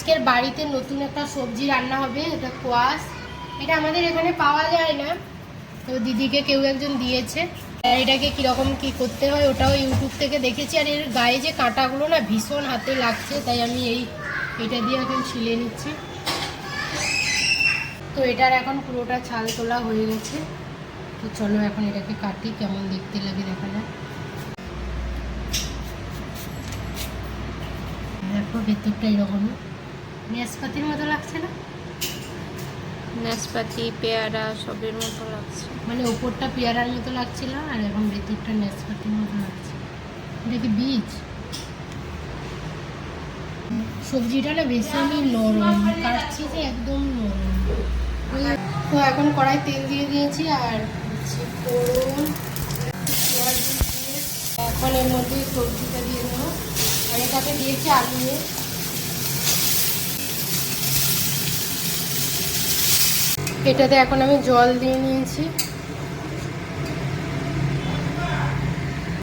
আজকের বাড়িতে নতুন একটা সবজি রান্না হবে, এটা কোয়াশ। এটা আমাদের এখানে পাওয়া যায় না, তো দিদিকে কেউ একজন দিয়েছে। এটাকে কীরকম কী করতে হয় ওটাও ইউটিউব থেকে দেখেছি। আর এর গায়ে যে কাঁটাগুলো না ভীষণ হাতে লাগছে, তাই আমি এটা দিয়ে এখন ছিলে নিচ্ছি। তো এটার এখন পুরোটা ছাল তোলা হয়ে গেছে। তো চলো এখন এটাকে কাটি, কেমন দেখতে লাগে দেখা যাক। দেখো ভেতরটা এরকম নাশপাতির মতো লাগছে না? নাশপাতি পেয়ারা সবের মতো লাগছে, মানে ওপরটা পেয়ারার মতো লাগছিল আর এখন ভেতরটা নাশপাতির মতো লাগছে। এটা কি বীজ? সবজিটা না ভীষণই নরম, কাটছি যে একদম নরম। তো এখন কড়াই তেল দিয়ে দিয়েছি আর ফোড়ন, পেঁয়াজ দিয়ে এখন এর মধ্যে সবজিটা দিয়ে দেবো। আর এটাকে দিয়েছি আলু দিয়ে। এটাতে এখন আমি জল দিয়ে নিয়েছি।